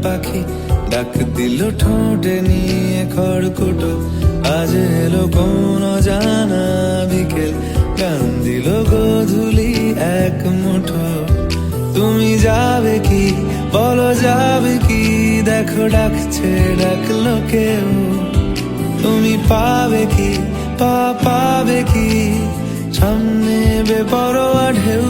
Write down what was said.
পাখি ডাক দিল ঠোঁটে নিয়ে খড়কুটো। আজ এলো কোন জানা বিকেল, গান দিল গোধূলি এক মুঠো। তুমি যাবে কি বলো, যাবে কি? দেখো ডাকছে, ডাকলো কেউ। তুমি পাবে কি, পাবে কি? সামনে বেপরোয়া ঢেউ।